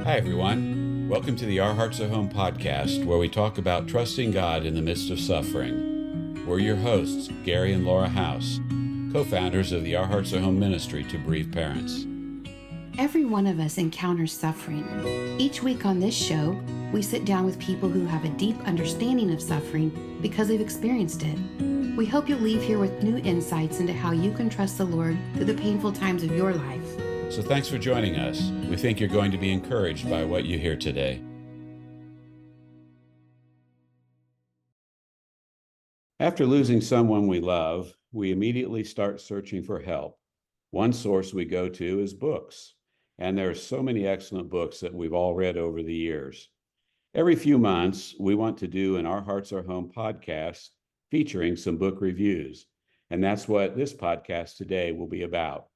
Hi, everyone. Welcome to the Our Hearts at Home podcast, where we talk about trusting God in the midst of suffering. We're your hosts, Gary and Laura House, co-founders of the Our Hearts at Home ministry to bereaved parents. Every one of us encounters suffering. Each week on this show, we sit down with people who have a deep understanding of suffering because they've experienced it. We hope you'll leave here with new insights into how you can trust the Lord through the painful times of your life. So thanks for joining us. We think you're going to be encouraged by what you hear today. After losing someone we love, we immediately start searching for help. One source we go to is books, and there are so many excellent books that we've all read over the years. Every few months, we want to do an Our Hearts Are Home podcast featuring some book reviews, and that's what this podcast today will be about.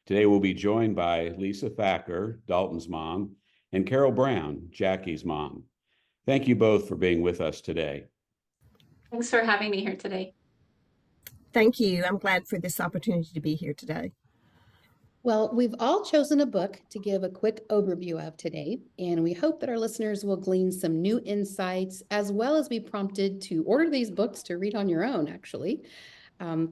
Today we'll be joined by Lisa Thacker, Dalton's mom, and Carol Brown, Jackie's mom. Thank you both for being with us today. Thanks for having me here today. Thank you. I'm glad for this opportunity to be here today. Well, we've all chosen a book to give a quick overview of today, and we hope that our listeners will glean some new insights as well as be prompted to order these books to read on your own, actually.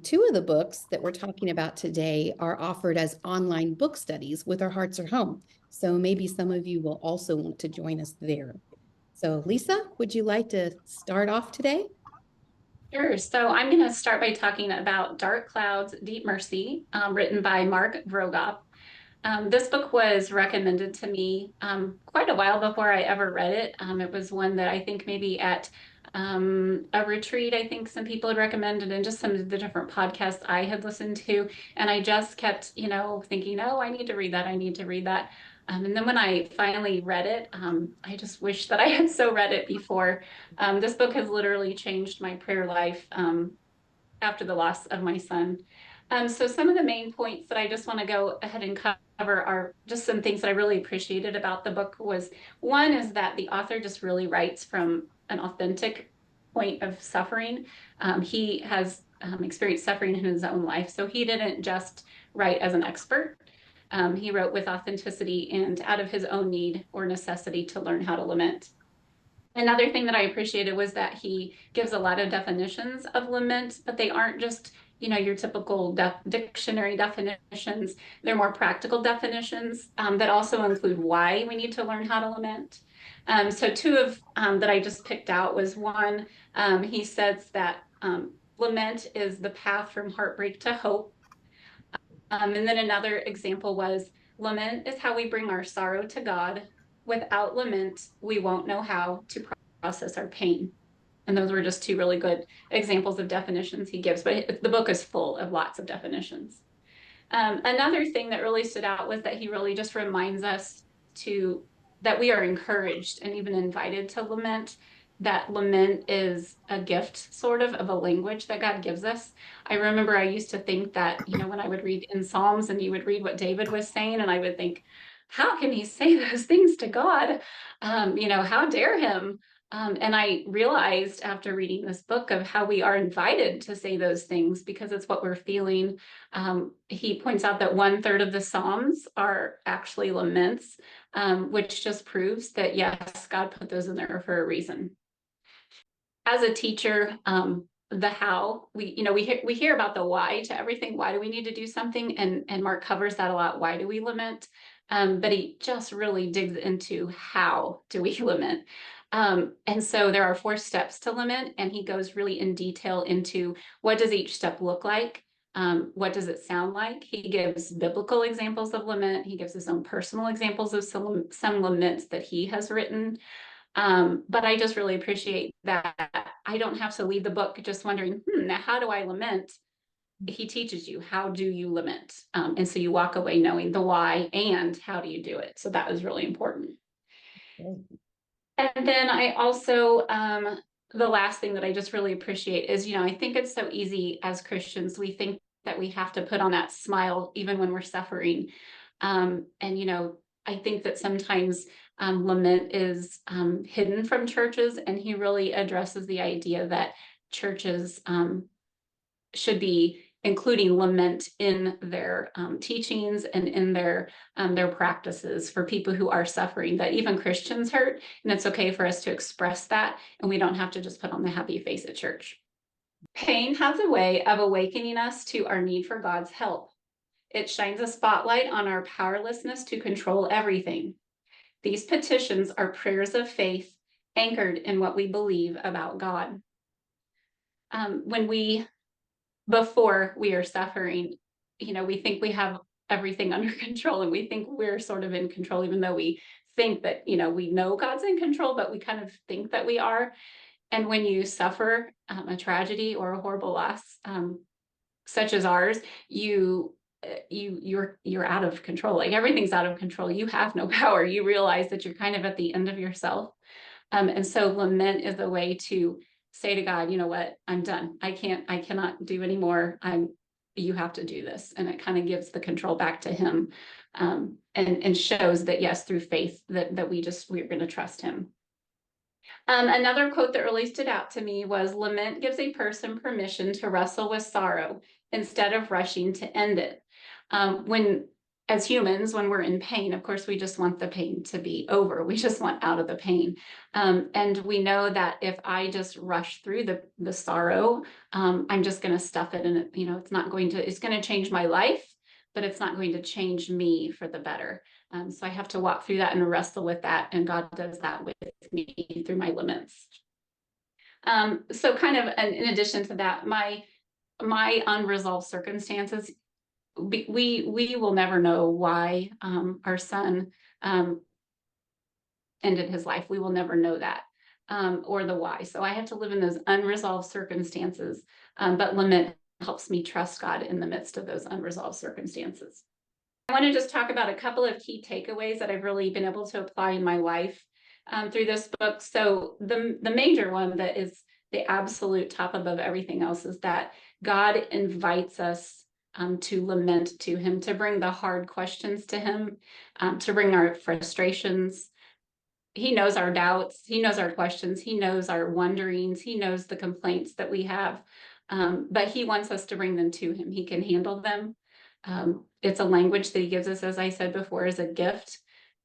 Two of the books that we're talking about today are offered as online book studies with Our Hearts Are Home. So maybe some of you will also want to join us there. So Lisa, would you like to start off today? Sure. So I'm going to start by talking about Dark Clouds, Deep Mercy, written by Vroegop. This book was recommended to me quite a while before I ever read it. It was one that I think maybe at a retreat, I think some people had recommended, and just some of the different podcasts I had listened to. And I just kept, thinking, oh, I need to read that. I need to read that. And then when I finally read it, I just wish that I had so read it before. This book has literally changed my prayer life after the loss of my son. So some of the main points that I just want to go ahead and cover are just some things that I really appreciated about the book. One is that the author just really writes from an authentic point of suffering. He has experienced suffering in his own life, so he didn't just write as an expert. He wrote with authenticity and out of his own need or necessity to learn how to lament. Another thing that I appreciated was that he gives a lot of definitions of lament, but they aren't just, your typical dictionary definitions. They're more practical definitions that also include why we need to learn how to lament. So two of that I just picked out was one, he says that lament is the path from heartbreak to hope. And then another example was lament is how we bring our sorrow to God. Without lament, we won't know how to process our pain. And those were just two really good examples of definitions he gives, but the book is full of lots of definitions. Another thing that really stood out was that he really just reminds us that we are encouraged and even invited to lament, that lament is a gift sort of a language that God gives us. I remember I used to think that, when I would read in Psalms and you would read what David was saying, and I would think, how can he say those things to God? How dare him? And I realized after reading this book of how we are invited to say those things because it's what we're feeling. He points out that 1/3 of the Psalms are actually laments, which just proves that, yes, God put those in there for a reason. As a teacher, the how, we hear about the why to everything. Why do we need to do something? And Mark covers that a lot. Why do we lament? But he just really digs into how do we lament. And so there are 4 steps to lament, and he goes really in detail into what does each step look like? What does it sound like? He gives biblical examples of lament. He gives his own personal examples of some laments that he has written. But I just really appreciate that I don't have to leave the book just wondering, now how do I lament? He teaches you, how do you lament? And so you walk away knowing the why and how do you do it? So that was really important. And then I also, the last thing that I just really appreciate is, I think it's so easy as Christians, we think that we have to put on that smile even when we're suffering. I think that sometimes lament is hidden from churches, and he really addresses the idea that churches should be including lament in their teachings and in their practices for people who are suffering, that even Christians hurt, and it's okay for us to express that, and we don't have to just put on the happy face at church. Pain has a way of awakening us to our need for God's help. It shines a spotlight on our powerlessness to control everything. These petitions are prayers of faith anchored in what we believe about God. Before we are suffering, we think we have everything under control, and we think we're sort of in control, even though we think that, we know God's in control, but we kind of think that we are. And when you suffer a tragedy or a horrible loss, such as ours, you're out of control. Like, everything's out of control. You have no power. You realize that you're kind of at the end of yourself. And so lament is a way to say to God, you know what, I'm done. I cannot do anymore. You have to do this. And it kind of gives the control back to him, and shows that, yes, through faith that we're going to trust him. Another quote that really stood out to me was, lament gives a person permission to wrestle with sorrow instead of rushing to end it. As humans, when we're in pain, of course, we just want the pain to be over. We just want out of the pain. And we know that if I just rush through the sorrow, I'm just going to stuff it. And it's going to change my life, but it's not going to change me for the better. So I have to walk through that and wrestle with that. And God does that with me through my laments. So kind of in addition to that, my unresolved circumstances, we will never know why our son ended his life. We will never know that, or the why. So I have to live in those unresolved circumstances, but lament helps me trust God in the midst of those unresolved circumstances. I want to just talk about a couple of key takeaways that I've really been able to apply in my life through this book. So the major one that is the absolute top above everything else is that God invites us to lament to him, to bring the hard questions to him, to bring our frustrations. He knows our doubts. He knows our questions. He knows our wonderings. He knows the complaints that we have, but he wants us to bring them to him. He can handle them. It's a language that he gives us, as I said before, as a gift.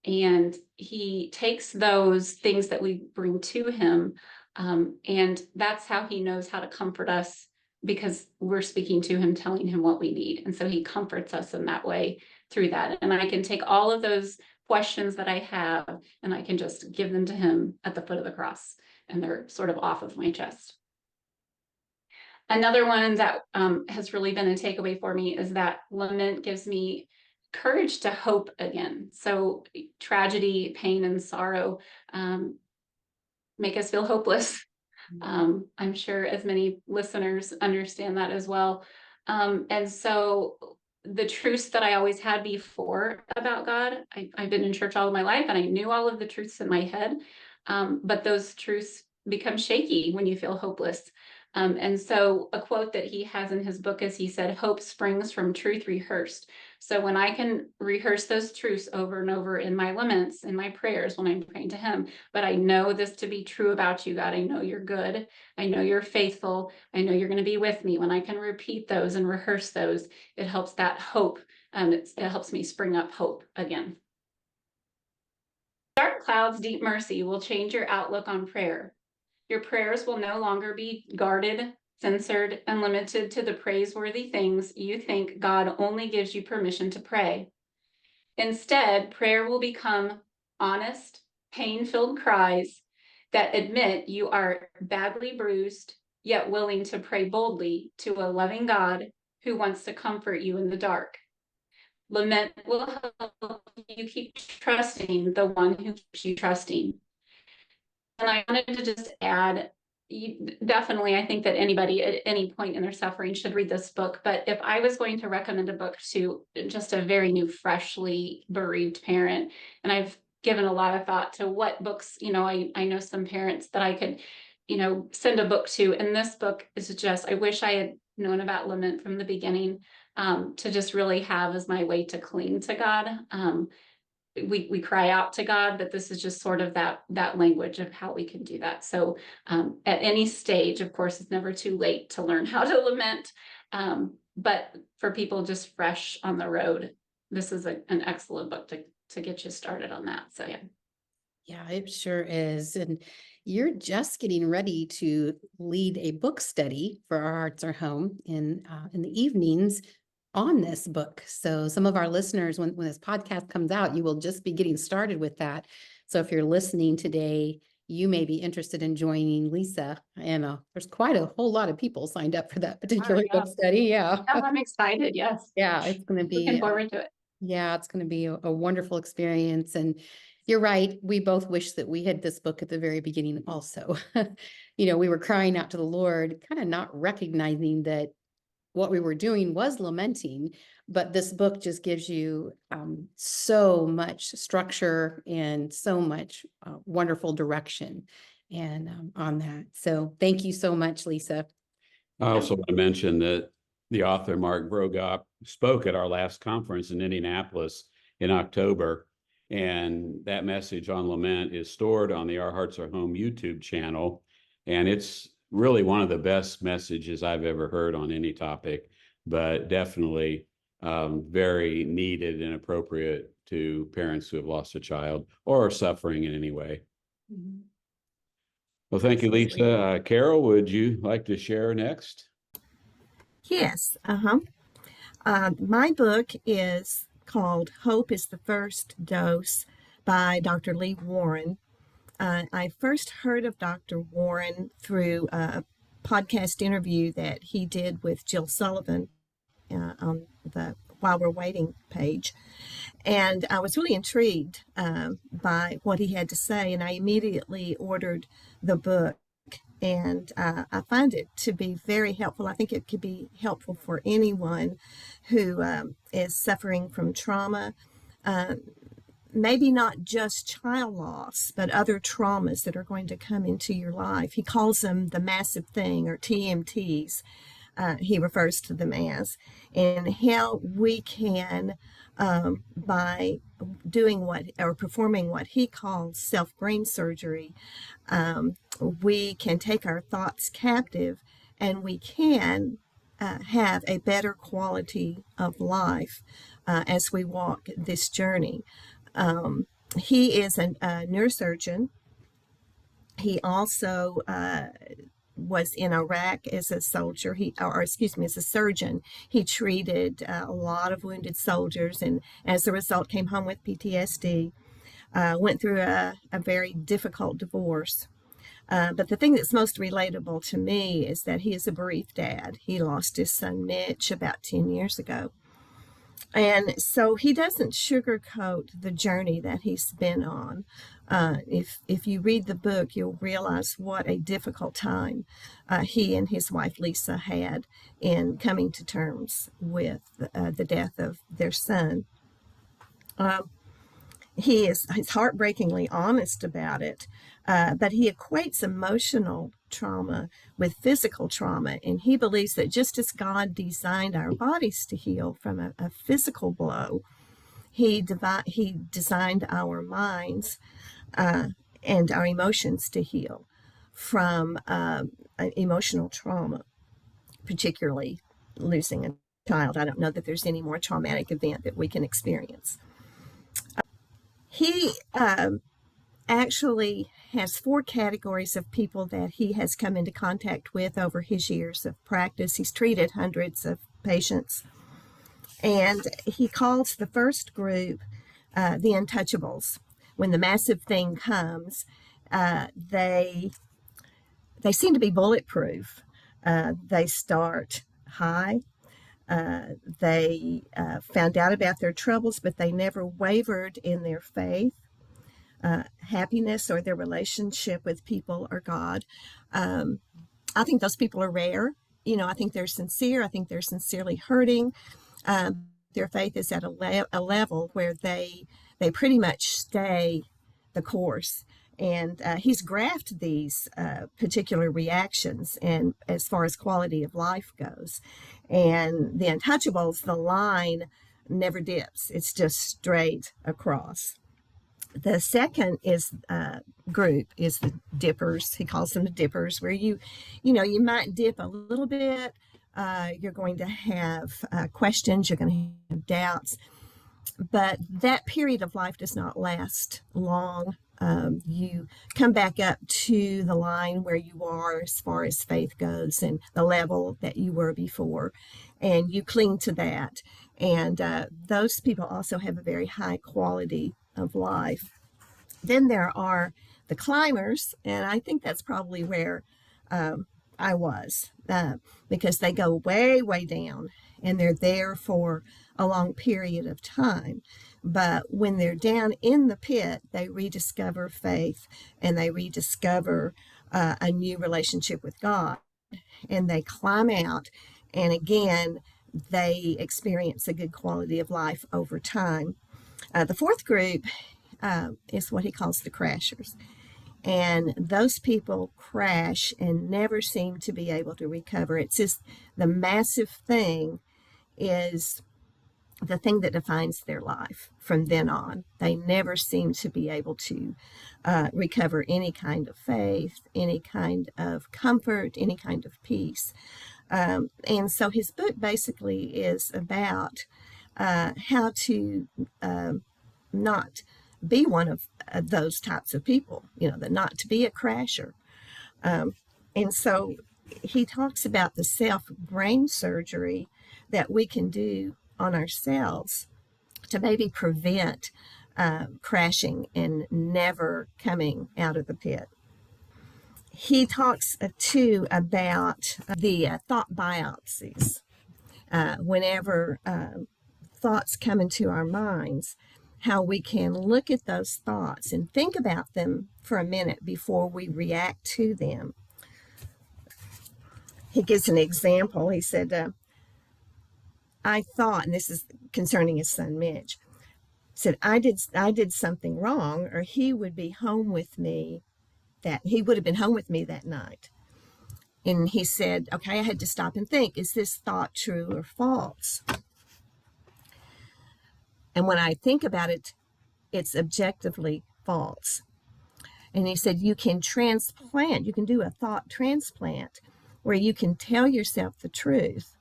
And he takes those things that we bring to him, and that's how he knows how to comfort us, because we're speaking to him, telling him what we need. And so he comforts us in that way through that. And I can take all of those questions that I have and I can just give them to him at the foot of the cross, and they're sort of off of my chest. Another one that has really been a takeaway for me is that lament gives me courage to hope again. So tragedy, pain, and sorrow make us feel hopeless. I'm sure as many listeners understand that as well. And so the truths that I always had before about God, I've been in church all of my life and I knew all of the truths in my head, but those truths become shaky when you feel hopeless. And so a quote that he has in his book is, he said, "Hope springs from truth rehearsed." So when I can rehearse those truths over and over in my laments, in my prayers, when I'm praying to him, but I know this to be true about you, God. I know you're good. I know you're faithful. I know you're going to be with me. When I can repeat those and rehearse those, it helps that hope. It helps me spring up hope again. Dark clouds, deep mercy will change your outlook on prayer. Your prayers will no longer be guarded, censored, and limited to the praiseworthy things you think God only gives you permission to pray. Instead, prayer will become honest, pain-filled cries that admit you are badly bruised, yet willing to pray boldly to a loving God who wants to comfort you in the dark. Lament will help you keep trusting the one who keeps you trusting. And I wanted to just add, definitely, I think that anybody at any point in their suffering should read this book. But if I was going to recommend a book to just a very new, freshly bereaved parent, and I've given a lot of thought to what books, I know some parents that I could, send a book to. And this book is just, I wish I had known about lament from the beginning, to just really have as my way to cling to God. We cry out to God, but this is just sort of that language of how we can do that. So at any stage, of course, it's never too late to learn how to lament. But for people just fresh on the road, this is an excellent book to get you started on that. So yeah. Yeah, it sure is. And you're just getting ready to lead a book study for Our Hearts Are Home in the evenings on this book. So some of our listeners, when this podcast comes out, you will just be getting started with that. So if you're listening today, you may be interested in joining Lisa. And there's quite a whole lot of people signed up for that particular yeah. book study. Yeah. Yeah, I'm excited. Yes. Yeah, it's going to be Looking forward to it. yeah, it's going to be a wonderful experience. And you're right. We both wish that we had this book at the very beginning also. We were crying out to the Lord, kind of not recognizing that what we were doing was lamenting, but this book just gives you so much structure and so much wonderful direction and on that. So thank you so much, Lisa. I also want to mention that the author, Mark Vroegop, spoke at our last conference in Indianapolis in October. And that message on Lament is stored on the Our Hearts Are Home YouTube channel. And it's really one of the best messages I've ever heard on any topic, but definitely very needed and appropriate to parents who have lost a child or are suffering in any way. Mhm. Well, thank you, Lisa. Carol, would you like to share next? Yes. My book is called Hope is the First Dose by Dr. Lee Warren. I first heard of Dr. Warren through a podcast interview that he did with Jill Sullivan on the While We're Waiting page. And I was really intrigued by what he had to say, and I immediately ordered the book. And I find it to be very helpful. I think it could be helpful for anyone who is suffering from trauma, maybe not just child loss, but other traumas that are going to come into your life. He calls them the massive thing, or TMTs, he refers to them as, and how we can, by doing performing what he calls self-brain surgery, we can take our thoughts captive, and we can have a better quality of life as we walk this journey. He is a neurosurgeon. He also was in Iraq as a soldier, as a surgeon. He treated a lot of wounded soldiers, and as a result came home with PTSD, went through a very difficult divorce. But the thing that's most relatable to me is that he is a bereaved dad. He lost his son Mitch about 10 years ago. And so he doesn't sugarcoat the journey that he's been on. If you read the book, you'll realize what a difficult time he and his wife Lisa had in coming to terms with the death of their son. He's heartbreakingly honest about it, but he equates emotional trauma with physical trauma, and he believes that just as God designed our bodies to heal from a physical blow, he designed our minds and our emotions to heal from emotional trauma, particularly losing a child. I don't know that there's any more traumatic event that we can experience. He actually has 4 categories of people that he has come into contact with over his years of practice. He's treated hundreds of patients. And he calls the first group the untouchables. When the massive thing comes, they seem to be bulletproof. They start high. They found out about their troubles, but they never wavered in their faith, happiness, or their relationship with people or God. I think those people are rare. I think they're sincere. I think they're sincerely hurting. Their faith is at a level where they pretty much stay the course. And he's graphed these particular reactions, and as far as quality of life goes. And the untouchables, the line never dips. It's just straight across. The second group is the dippers. He calls them the dippers, where you might dip a little bit, You're going to have questions. You're going to have doubts. But that period of life does not last long. You come back up to the line where you are as far as faith goes and the level that you were before, and you cling to that. And those people also have a very high quality of life. Then there are the climbers, and I think that's probably where I was, because they go way, way down, and they're there for a long period of time. But when they're down in the pit, they rediscover faith, and they rediscover a new relationship with God, and they climb out, and again, they experience a good quality of life over time. The fourth group is what he calls the crashers. And those people crash and never seem to be able to recover. It's just the massive thing is the thing that defines their life from then on. They never seem to be able to recover any kind of faith, any kind of comfort, any kind of peace. And so his book basically is about how to not be one of those types of people, that not to be a crasher. And so he talks about the self-brain surgery that we can do on ourselves to maybe prevent crashing and never coming out of the pit. He talks too about the thought biopsies. Whenever thoughts come into our minds, how we can look at those thoughts and think about them for a minute before we react to them. He gives an example. He said, I thought, and this is concerning his son Mitch, said, I did something wrong, or he would be home with me, he would have been home with me that night. And he said, okay, I had to stop and think, is this thought true or false? And when I think about it, it's objectively false. And he said, you can do a thought transplant where you can tell yourself the truth.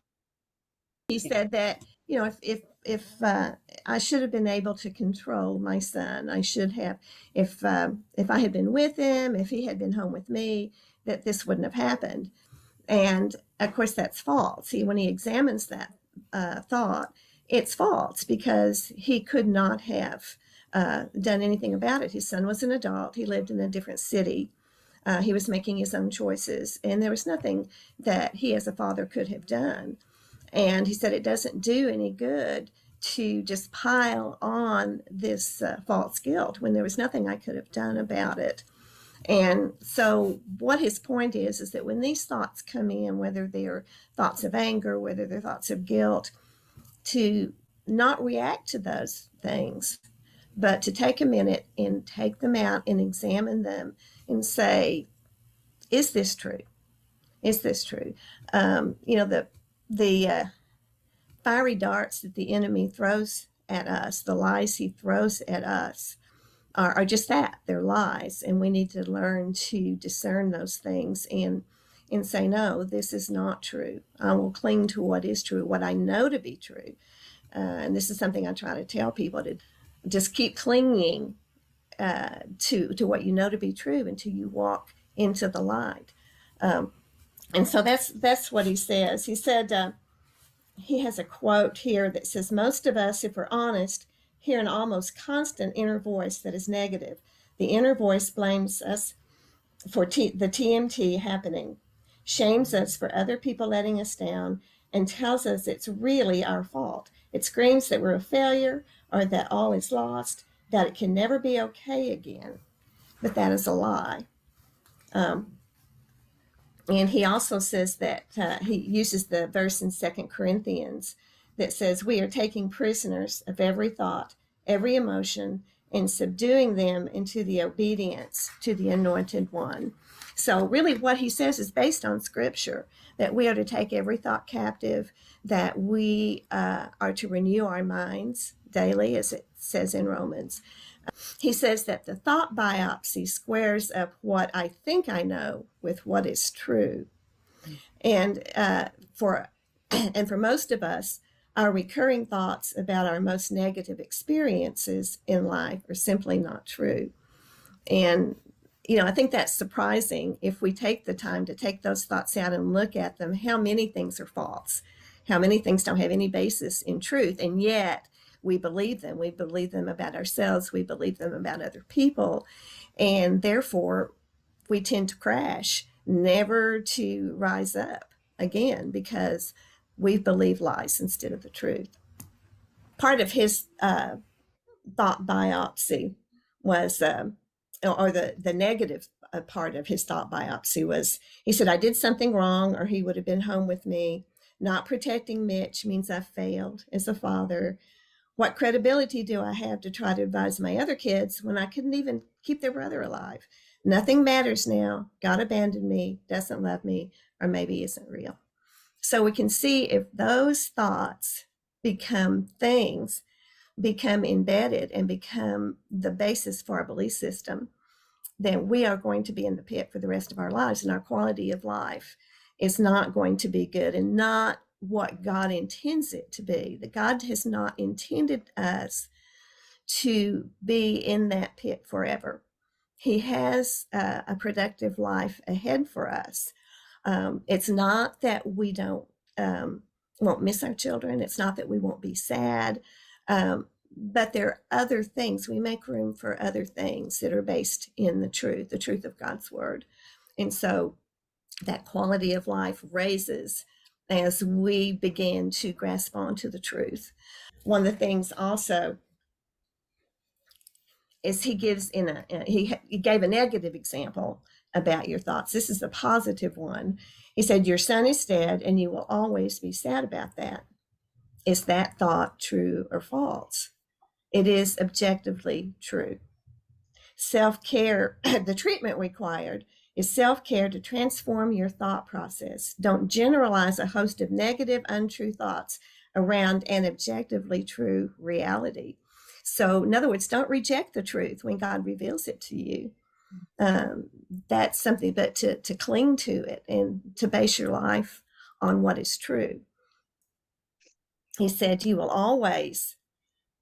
He said that, if I should have been able to control my son, I should have, if I had been with him, if he had been home with me, that this wouldn't have happened. And of course, that's false. When he examines that thought, it's false, because he could not have done anything about it. His son was an adult. He lived in a different city. He was making his own choices, and there was nothing that he as a father could have done. And he said it doesn't do any good to just pile on this false guilt when there was nothing I could have done about it. And so what his point is that when these thoughts come in, whether they're thoughts of anger, whether they're thoughts of guilt, to not react to those things, but to take a minute and take them out and examine them and say, is this true? Is this true? The fiery darts that the enemy throws at us, the lies he throws at us, are just that. They're lies. And we need to learn to discern those things and say, no, this is not true. I will cling to what is true, what I know to be true. And this is something I try to tell people, to just keep clinging to what you know to be true until you walk into the light. And so that's what he says. He said, he has a quote here that says, most of us, if we're honest, hear an almost constant inner voice that is negative. The inner voice blames us for the TMT happening, shames us for other people letting us down, and tells us it's really our fault. It screams that we're a failure, or that all is lost, that it can never be okay again. But that is a lie. And he also says that he uses the verse in 2 Corinthians that says, we are taking prisoners of every thought, every emotion, and subduing them into the obedience to the Anointed One. So really what he says is based on Scripture, that we are to take every thought captive, that we are to renew our minds daily, as it says in Romans. He says that the thought biopsy squares up what I think I know with what is true. And for And for most of us, our recurring thoughts about our most negative experiences in life are simply not true. And, I think that's surprising if we take the time to take those thoughts out and look at them, how many things are false, how many things don't have any basis in truth. And yet we believe them. We believe them about ourselves. We believe them about other people. And therefore, we tend to crash, never to rise up again, because we believe lies instead of the truth. Part of his thought biopsy was, or the negative part of his thought biopsy was, he said, I did something wrong or he would have been home with me. Not protecting Mitch means I failed as a father. What credibility do I have to try to advise my other kids when I couldn't even keep their brother alive? Nothing matters now. God abandoned me, doesn't love me, or maybe isn't real. So we can see if those thoughts become things, become embedded and become the basis for our belief system, then we are going to be in the pit for the rest of our lives, and our quality of life is not going to be good and not what God intends it to be. That God has not intended us to be in that pit forever. He has a productive life ahead for us. It's not that we won't miss our children. It's not that we won't be sad. But there are other things. We make room for other things that are based in the truth of God's word. And so that quality of life raises as we begin to grasp onto the truth. One of the things also is he gives he gave a negative example about your thoughts. This is a positive one. He said, your son is dead and you will always be sad about that. Is that thought true or false? It is objectively true. Self-care, the treatment required is self-care to transform your thought process. Don't generalize a host of negative, untrue thoughts around an objectively true reality. So in other words, don't reject the truth when God reveals it to you. That's something, but to cling to it and to base your life on what is true. He said, you will always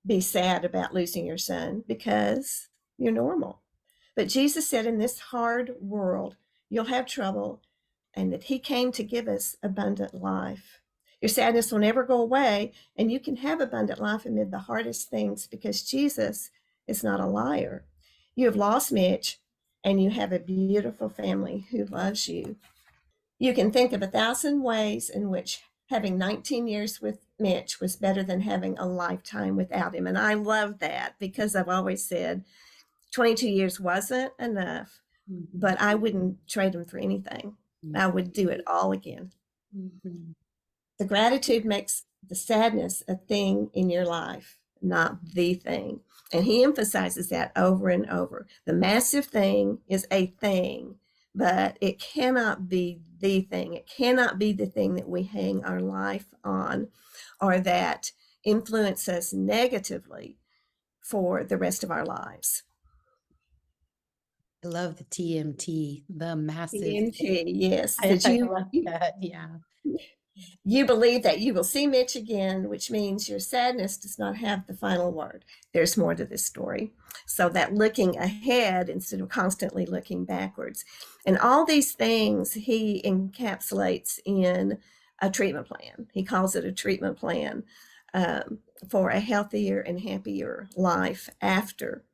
be sad about losing your son because you're normal. But Jesus said, in this hard world, you'll have trouble, and that he came to give us abundant life. Your sadness will never go away, and you can have abundant life amid the hardest things because Jesus is not a liar. You have lost Mitch, and you have a beautiful family who loves you. You can think of 1,000 ways in which having 19 years with Mitch was better than having a lifetime without him. And I love that because I've always said 22 years wasn't enough, but I wouldn't trade him for anything. I would do it all again. The gratitude makes the sadness a thing in your life, not the thing. And he emphasizes that over and over. The massive thing is a thing, but it cannot be the thing. It cannot be the thing that we hang our life on or that influence us negatively for the rest of our lives. I love the TMT, the massive. TMT, yes. I love that, yeah. You believe that you will see Mitch again, which means your sadness does not have the final word. There's more to this story. So that looking ahead instead of constantly looking backwards. And all these things he encapsulates in a treatment plan. He calls it a treatment plan for a healthier and happier life after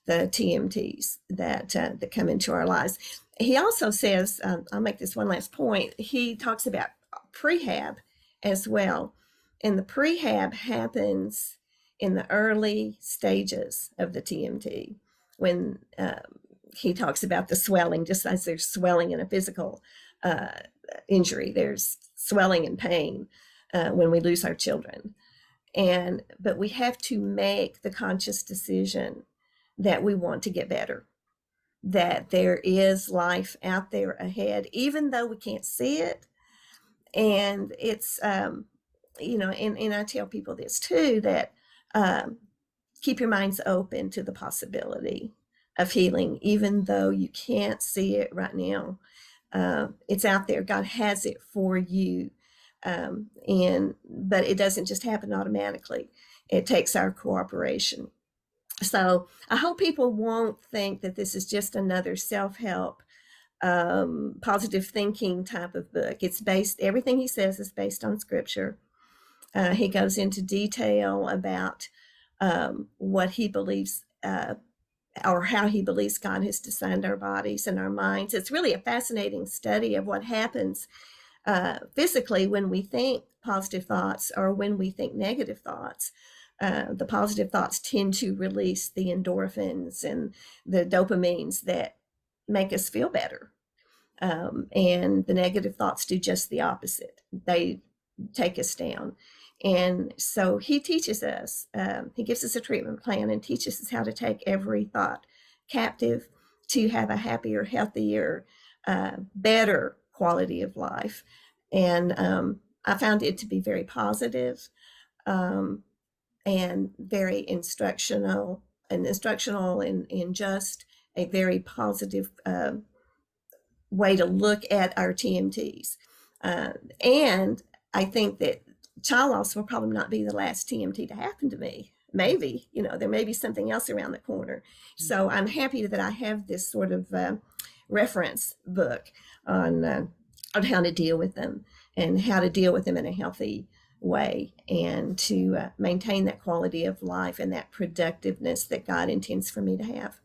the TMTs that come into our lives. He also says, I'll make this one last point, he talks about prehab as well. And the prehab happens in the early stages of the TMT when he talks about the swelling, just as there's swelling in a physical injury, there's swelling and pain when we lose our children. But we have to make the conscious decision that we want to get better, that there is life out there ahead, even though we can't see it. And it's, and I tell people this too, that keep your minds open to the possibility of healing, even though you can't see it right now. It's out there. God has it for you. But it doesn't just happen automatically. It takes our cooperation. So I hope people won't think that this is just another self-help, positive thinking type of book. It's based, everything he says is based on scripture. He goes into detail about what he believes, or how he believes God has designed our bodies and our minds. It's really a fascinating study of what happens physically when we think positive thoughts or when we think negative thoughts. The positive thoughts tend to release the endorphins and the dopamines that make us feel better. And the negative thoughts do just the opposite. They take us down. And so he teaches us, he gives us a treatment plan and teaches us how to take every thought captive to have a happier, healthier, better quality of life. And I found it to be very positive, and very instructional and just a very positive way to look at our TMTs. And I think that child loss will probably not be the last TMT to happen to me. Maybe, there may be something else around the corner. So I'm happy that I have this sort of reference book on how to deal with them and how to deal with them in a healthy way, and to maintain that quality of life and that productiveness that God intends for me to have.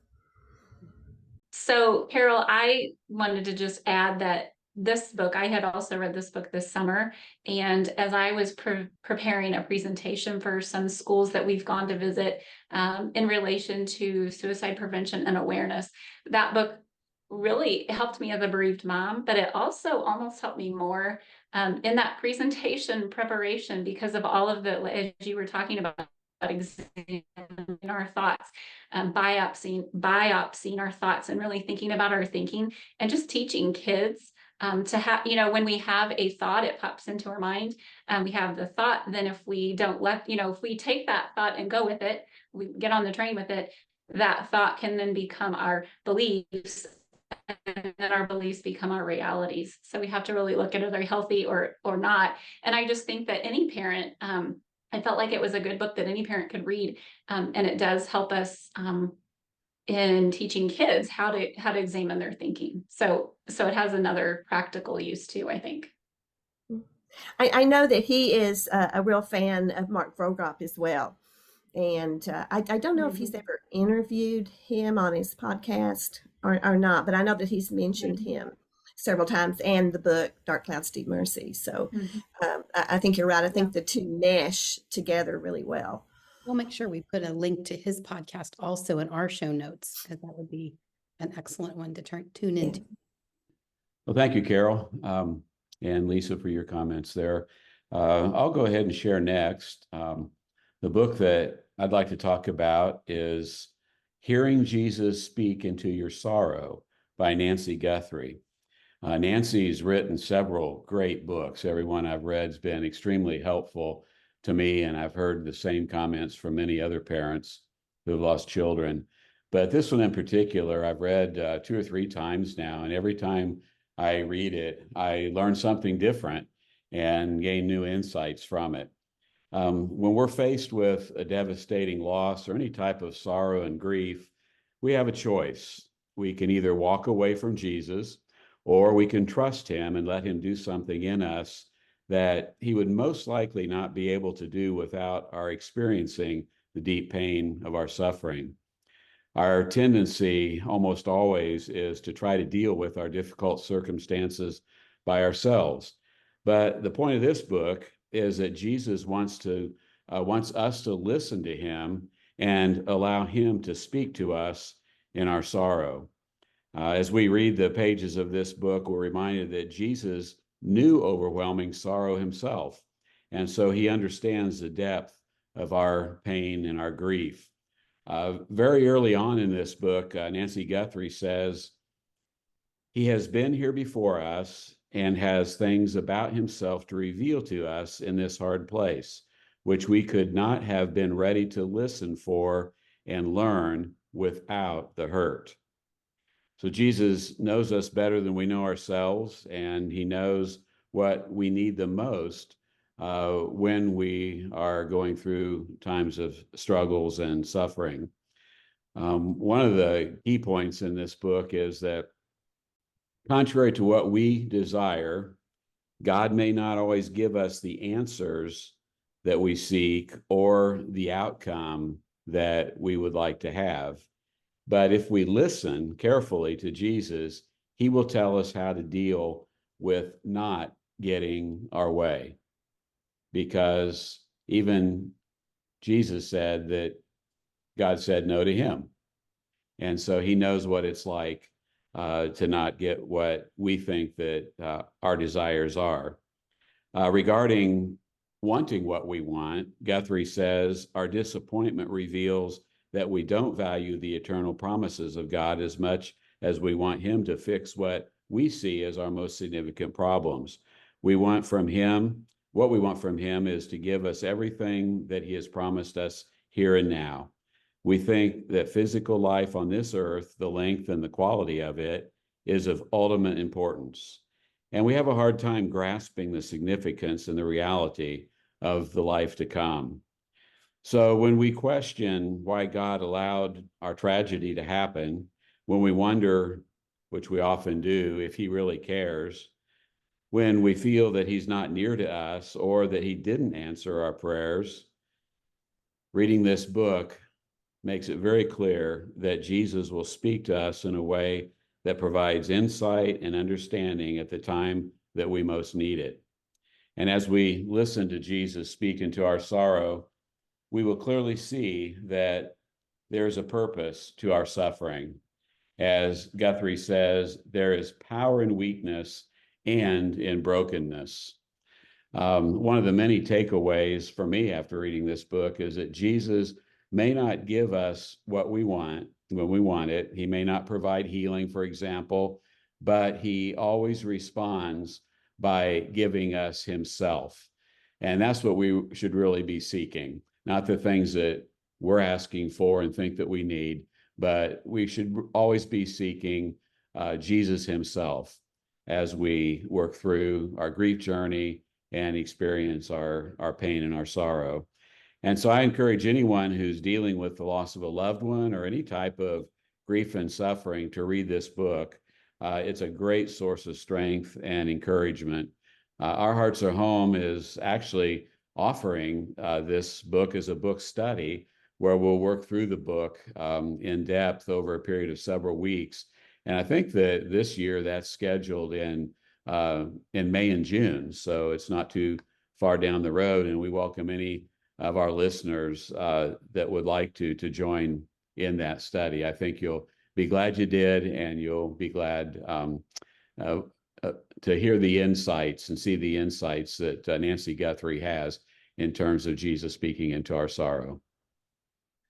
So, Carol, I wanted to just add that this book, I had also read this book this summer, and as I was preparing a presentation for some schools that we've gone to visit in relation to suicide prevention and awareness, that book really helped me as a bereaved mom, but it also almost helped me more in that presentation preparation because of all of the, as you were talking about, examining our thoughts, biopsying our thoughts and really thinking about our thinking, and just teaching kids to have, when we have a thought, it pops into our mind, we have the thought, then if we don't if we take that thought and go with it, we get on the train with it, that thought can then become our beliefs, and then our beliefs become our realities. So we have to really look at are they healthy or not. And I just think that any parent, I felt like it was a good book that any parent could read, and it does help us in teaching kids how to examine their thinking. So it has another practical use too, I think. I know that he is a real fan of Mark Vroegop as well. And I don't know if he's ever interviewed him on his podcast or not, but I know that he's mentioned him several times, and the book Dark Clouds, Deep Mercy. So I think you're right. I think the two mesh together really well. We'll make sure we put a link to his podcast also in our show notes, because that would be an excellent one to tune into. Well, thank you, Carol, and Lisa, for your comments there. I'll go ahead and share next. The book that I'd like to talk about is Hearing Jesus Speak into Your Sorrow by Nancy Guthrie. Nancy's written several great books. Every one I've read has been extremely helpful to me, and I've heard the same comments from many other parents who have lost children. But this one in particular, I've read 2 or 3 times now, and every time I read it, I learn something different and gain new insights from it. When we're faced with a devastating loss or any type of sorrow and grief, we have a choice. We can either walk away from Jesus, or we can trust him and let him do something in us that he would most likely not be able to do without our experiencing the deep pain of our suffering. Our tendency almost always is to try to deal with our difficult circumstances by ourselves. But the point of this book is that Jesus wants us to listen to him and allow him to speak to us in our sorrow. As we read the pages of this book, we're reminded that Jesus knew overwhelming sorrow himself, and so he understands the depth of our pain and our grief. Very early on in this book, Nancy Guthrie says, he has been here before us and has things about himself to reveal to us in this hard place, which we could not have been ready to listen for and learn without the hurt. So Jesus knows us better than we know ourselves, and he knows what we need the most when we are going through times of struggles and suffering. One of the key points in this book is that contrary to what we desire, God may not always give us the answers that we seek or the outcome that we would like to have. But if we listen carefully to Jesus, he will tell us how to deal with not getting our way. Because even Jesus said that God said no to him. And so he knows what it's like to not get what we think that our desires are. Regarding wanting what we want, Guthrie says, our disappointment reveals that we don't value the eternal promises of God as much as we want him to fix what we see as our most significant problems. What we want from him is to give us everything that he has promised us here and now. We think that physical life on this earth, the length and the quality of it, is of ultimate importance. And we have a hard time grasping the significance and the reality of the life to come. So when we question why God allowed our tragedy to happen, when we wonder, which we often do, if he really cares, when we feel that he's not near to us or that he didn't answer our prayers, reading this book makes it very clear that Jesus will speak to us in a way that provides insight and understanding at the time that we most need it. And as we listen to Jesus speak into our sorrow, we will clearly see that there's a purpose to our suffering. As Guthrie says, there is power in weakness and in brokenness. One of the many takeaways for me after reading this book is that Jesus may not give us what we want when we want it. He may not provide healing, for example, but he always responds by giving us himself. And that's what we should really be seeking, not the things that we're asking for and think that we need, but we should always be seeking Jesus himself as we work through our grief journey and experience our pain and our sorrow. And so I encourage anyone who's dealing with the loss of a loved one or any type of grief and suffering to read this book. It's a great source of strength and encouragement. Our Hearts Are Home is actually offering this book as a book study where we'll work through the book in depth over a period of several weeks. And I think that this year that's scheduled in May and June. So it's not too far down the road, and we welcome any of our listeners that would like to join in that study. I think you'll be glad you did, and you'll be glad to hear the insights and see the insights that Nancy Guthrie has in terms of Jesus speaking into our sorrow.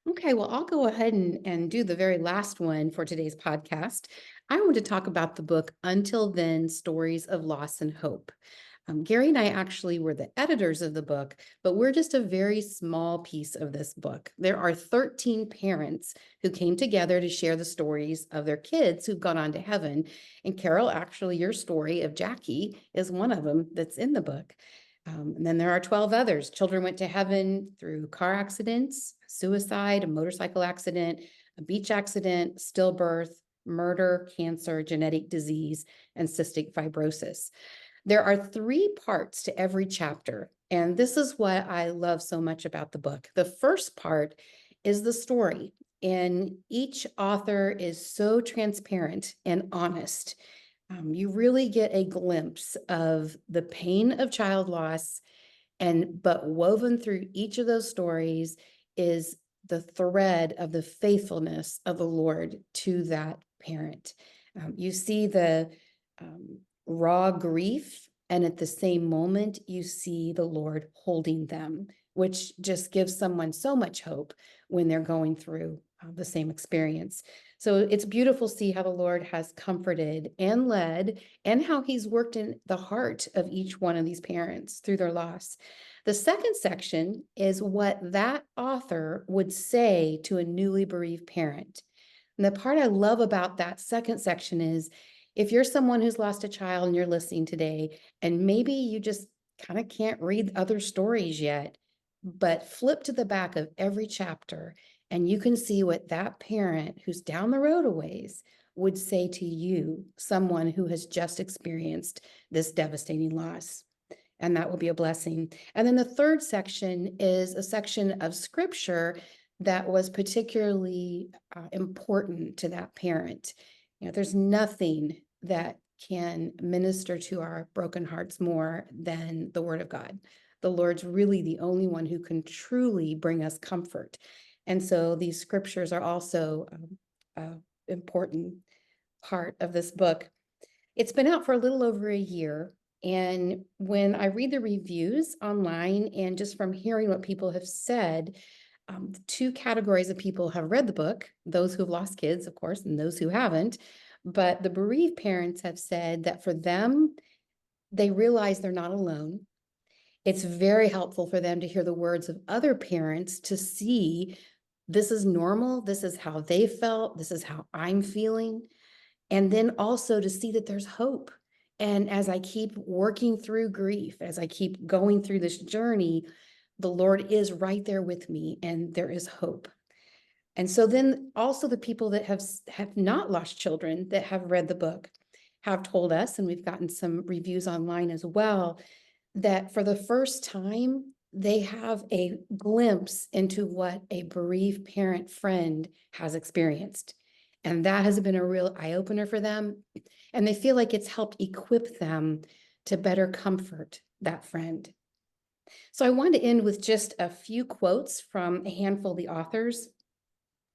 Okay, well, I'll go ahead and do the very last one for today's podcast. I want to talk about the book Until Then, Stories of Loss and Hope. Gary and I actually were the editors of the book, but we're just a very small piece of this book. There are 13 parents who came together to share the stories of their kids who've gone on to heaven. And Carol, actually, your story of Jackie is one of them that's in the book. And then there are 12 others. Children went to heaven through car accidents, suicide, a motorcycle accident, a beach accident, stillbirth, murder, cancer, genetic disease, and cystic fibrosis. There are 3 parts to every chapter, and this is what I love so much about the book. The first part is the story, and each author is so transparent and honest. You really get a glimpse of the pain of child loss, but woven through each of those stories is the thread of the faithfulness of the Lord to that parent. You see the raw grief, and at the same moment, you see the Lord holding them, which just gives someone so much hope when they're going through the same experience. So it's beautiful to see how the Lord has comforted and led, and how he's worked in the heart of each one of these parents through their loss. The second section is what that author would say to a newly bereaved parent. And the part I love about that second section is If you're someone who's lost a child and you're listening today, and maybe you just kind of can't read other stories yet, but flip to the back of every chapter and you can see what that parent who's down the road a ways would say to you, someone who has just experienced this devastating loss. And that will be a blessing. And then the third section is a section of scripture that was particularly important to that parent. You know, there's nothing that can minister to our broken hearts more than the word of God. The Lord's really the only one who can truly bring us comfort. And so these scriptures are also an important part of this book. It's been out for a little over a year. And when I read the reviews online and just from hearing what people have said, two categories of people have read the book, those who have lost kids, of course, and those who haven't. But the bereaved parents have said that for them, they realize they're not alone. It's very helpful for them to hear the words of other parents to see this is normal, this is how they felt, this is how I'm feeling. And then also to see that there's hope. And as I keep working through grief, as I keep going through this journey, the Lord is right there with me and there is hope. And so then also the people that have not lost children that have read the book have told us, and we've gotten some reviews online as well, that for the first time, they have a glimpse into what a bereaved parent friend has experienced. And that has been a real eye-opener for them. And they feel like it's helped equip them to better comfort that friend. So I wanted to end with just a few quotes from a handful of the authors.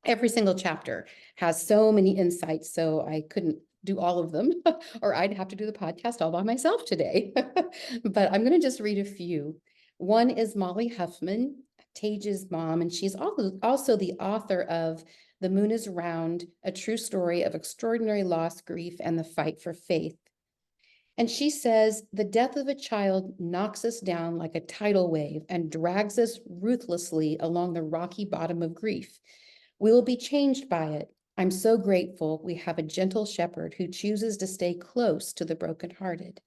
Every single chapter has so many insights, so I couldn't do all of them, or I'd have to do the podcast all by myself today. But I'm going to just read a few. One is Molly Huffman, Tage's mom, and she's also the author of The Moon is Round, a true story of extraordinary loss, grief, and the fight for faith. And she says, the death of a child knocks us down like a tidal wave and drags us ruthlessly along the rocky bottom of grief. We will be changed by it. I'm so grateful we have a gentle shepherd who chooses to stay close to the brokenhearted.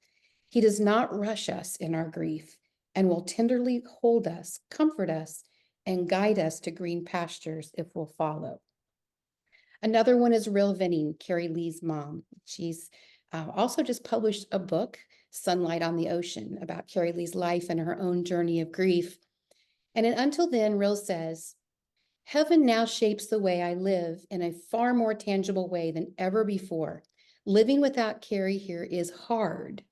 He does not rush us in our grief and will tenderly hold us, comfort us, and guide us to green pastures if we'll follow. Another one is Rhyl Venning, Carrie Lee's mom. She's also just published a book, Sunlight on the Ocean, about Carrie Lee's life and her own journey of grief. And until then, Rhyl says, heaven now shapes the way I live in a far more tangible way than ever before. Living without Carrie here is hard,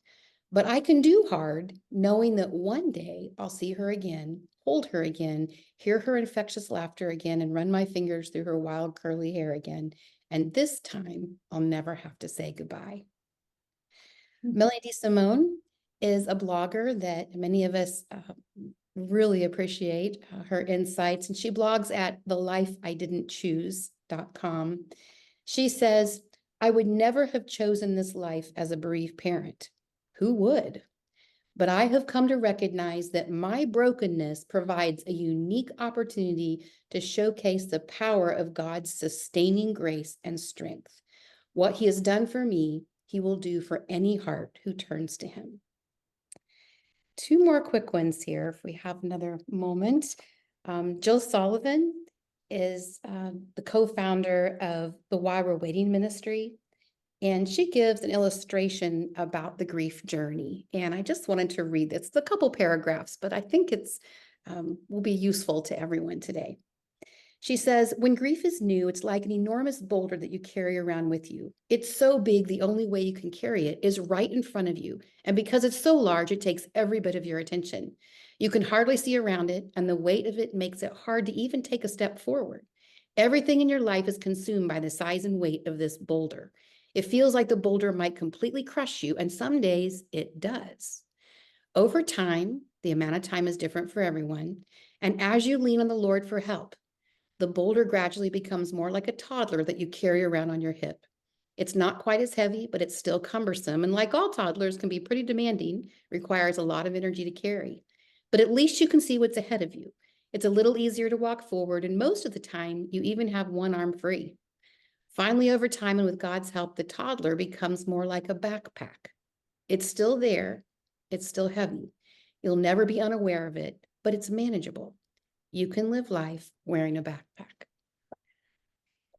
but I can do hard knowing that one day I'll see her again, hold her again, hear her infectious laughter again, and run my fingers through her wild curly hair again. And this time I'll never have to say goodbye. Melanie DeSimone is a blogger that many of us really appreciate her insights, and she blogs at thelifeididn'tchoose.com. She says, I would never have chosen this life as a bereaved parent. Who would? But I have come to recognize that my brokenness provides a unique opportunity to showcase the power of God's sustaining grace and strength. What he has done for me, he will do for any heart who turns to him. Two more quick ones here, if we have another moment. Jill Sullivan is the co-founder of the Why We're Waiting Ministry, and she gives an illustration about the grief journey. And I just wanted to read this. It's a couple paragraphs, but I think it's will be useful to everyone today. She says, when grief is new, it's like an enormous boulder that you carry around with you. It's so big, the only way you can carry it is right in front of you. And because it's so large, it takes every bit of your attention. You can hardly see around it, and the weight of it makes it hard to even take a step forward. Everything in your life is consumed by the size and weight of this boulder. It feels like the boulder might completely crush you, and some days it does. Over time, the amount of time is different for everyone, and as you lean on the Lord for help, the boulder gradually becomes more like a toddler that you carry around on your hip. It's not quite as heavy, but it's still cumbersome, and like all toddlers, can be pretty demanding, requires a lot of energy to carry. But at least you can see what's ahead of you. It's a little easier to walk forward, and most of the time, you even have one arm free. Finally, over time and with God's help, the toddler becomes more like a backpack. It's still there. It's still heavy. You'll never be unaware of it, but it's manageable. You can live life wearing a backpack.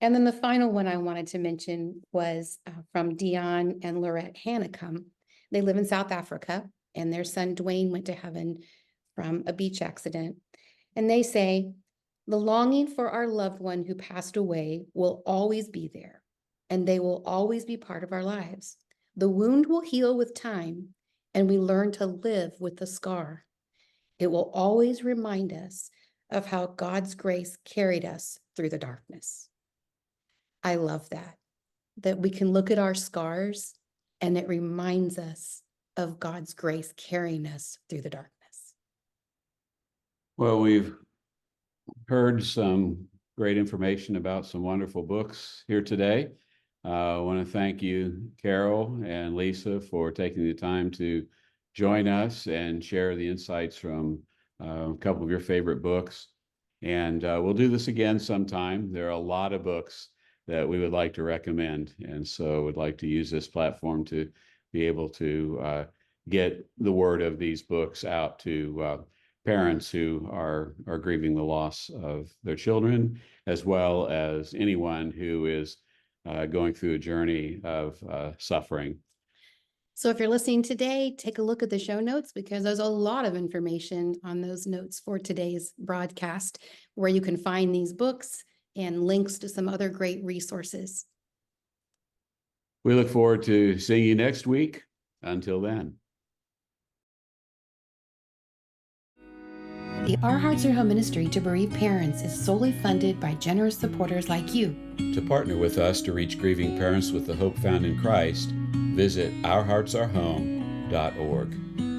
And then the final one I wanted to mention was from Deon and Laurette Hanekom. They live in South Africa, and their son Dwayne went to heaven from a beach accident. And they say, the longing for our loved one who passed away will always be there, and they will always be part of our lives. The wound will heal with time, and we learn to live with the scar. It will always remind us of how God's grace carried us through the darkness. I love that we can look at our scars and it reminds us of God's grace carrying us through the darkness. Well, we've heard some great information about some wonderful books here today. I want to thank you, Carol and Lisa, for taking the time to join us and share the insights from a couple of your favorite books. And we'll do this again sometime. There are a lot of books that we would like to recommend. And so we'd like to use this platform to be able to get the word of these books out to parents who are grieving the loss of their children, as well as anyone who is going through a journey of suffering. So if you're listening today, take a look at the show notes, because there's a lot of information on those notes for today's broadcast, where you can find these books and links to some other great resources. We look forward to seeing you next week. Until then. The Our Hearts Are Home ministry to bereaved parents is solely funded by generous supporters like you. To partner with us to reach grieving parents with the hope found in Christ, visit ourheartsarehome.org.